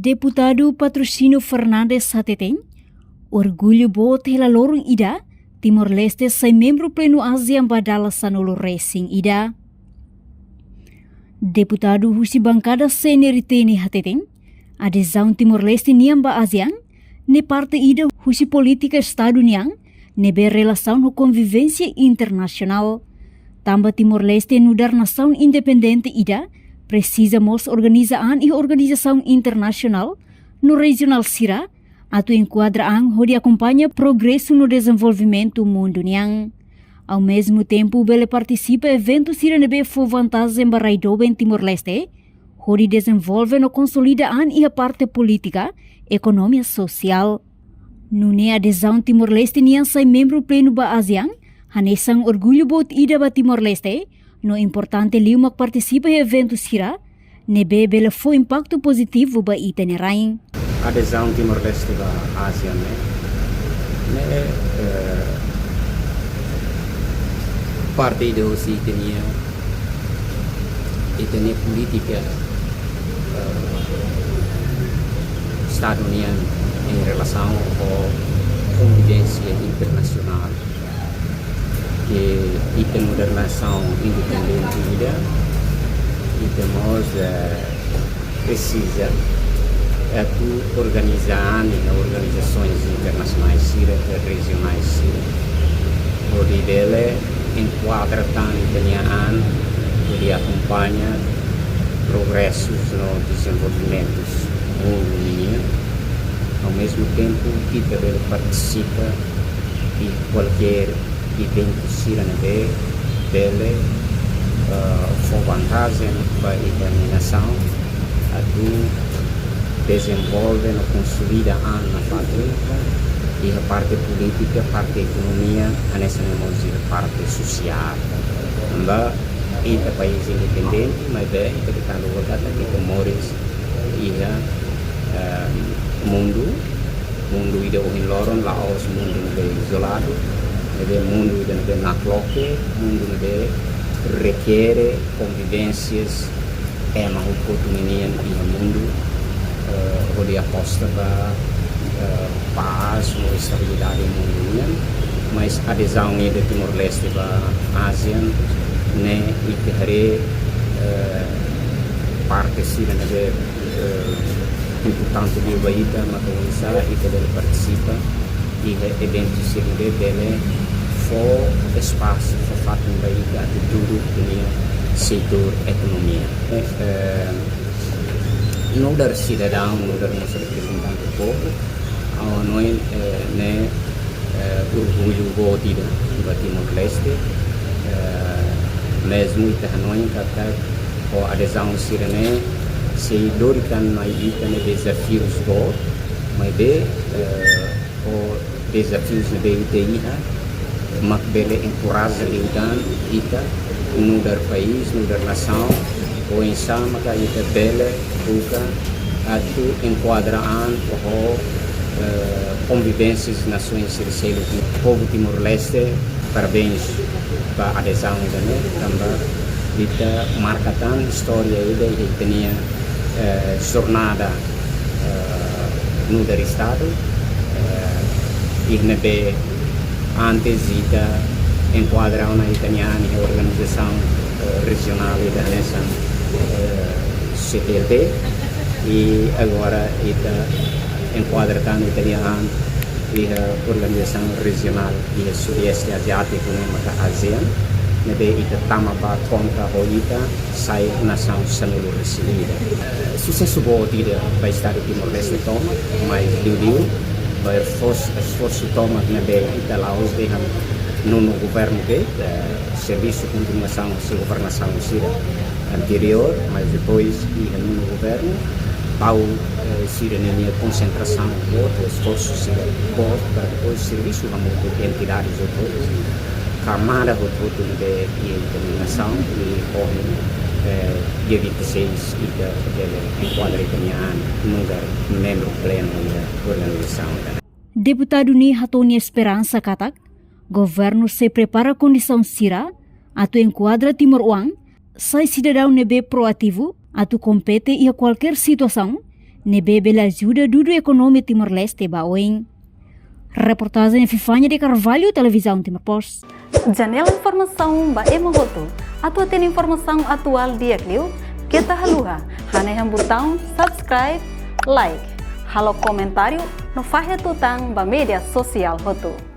Deputado Patrocínio Fernandes Hateteng, orgulho boa tela lorong ida, Timor-Leste sai membro pleno ASEAN badala sanolo racing ida. Deputado husi bancada seniority Hateteng, adesão Timor-Leste niamba ASEAN, ne parte ida husi política Estado niang, nebe relação no convivência internacional. Tamba Timor-Leste nudar nação independente ida, precisa mos organizaan e organização internacional no regional Sira, atu enquadraan onde acompanha progresso no desenvolvimento mundo niang. Ao mesmo tempo, bele participa evento Sira nebe fo vantagem baraidobe em Timor-Leste, onde desenvolve no consolidaan e a parte política, economia social. Nune adesão Timor-Leste niang sai membro pleno ba ASEAN, hanesang orgulho bot ida ba Timor-Leste, no importante liumak participa em evento Sira, nebe bele fo impacto positivo ba itenerain. Adesão Timor-Leste ba ASEAN parte do si itenia política Estado União em relação à convivência internacional que tem uma relação independente e temos precisa organizar organizações internacionais regionais onde dele enquadra tanto onde acompanha progressos no desenvolvimento mundo ao mesmo tempo que ele participa de qualquer evento Sira nebe dele for vantagem para a determinação a desenvolve no consolida na pátria e a parte política, a parte economia, a nessa parte social. Amba ita país independente, mas bem, ita kita luar kata kita moris ia mundo ida ohin loron Laos mundo nebe isolado, nebe mundo ida nebe nakloke, mundo nebe requer convivências uma oportunidade no mundo onde aposta para paz ou estabilidade no mundo, mas a adesão de Timor-Leste para a ASEAN né e que parte sira nebe importante de Baíta, Matoa e que ele participa e eventos sira dele for espaço for fato em Baíta de tudo que setor economia. Não dar cidadão, não dar nosso representante do povo, nós orgulho botida do Timor-Leste, mesmo ita nós kata o adesão sirene se dorikan mai ita ne desafios do, mas de o desafios de ita makbele encoraja ita no dar país, no dar nação, ou em sama que ita bele buka atu enquadraan o convivências nações terceiras do povo Timor-Leste, parabéns para a adesão também ita marcatan história ida e tinha jornada no dar estado e nebe antes ita enquadra uma italiana organização regional da nessa CTLT e agora ita enquadra tanto italiana e a organização regional e sudeste asiático na ASEAN nebe ita tama ba conta o ita sai nação sanulu recebida sucesso bom tira para estar aqui no Timor-Leste toma mas liu vai esforço toma nebe ita Laos de no governo de serviço de continuação de governação anterior, mas depois no governo ao ser a concentração do esforço para depois serviço de entidades outras camada de determinação e corre dia 26 e enquadra no membro pleno da organização. Deputado Ni Hatoni Esperança Katak, governo se prepara condição Sira, atu enquadra Timor-Uang, sai cidadão nebe proativo, atu compete e a qualquer situação, nebebela ajuda do ekonomi Timor-Leste baoing. Reportagem Fifanya de Carvalho, Televisão Timor-Post. Janela informação ba Emogoto. Atua tem informação atual dia Clio. Kita haluha, haneham botão subscribe, like, halo comentário no Fahia Tutang ba media sosial Hoto.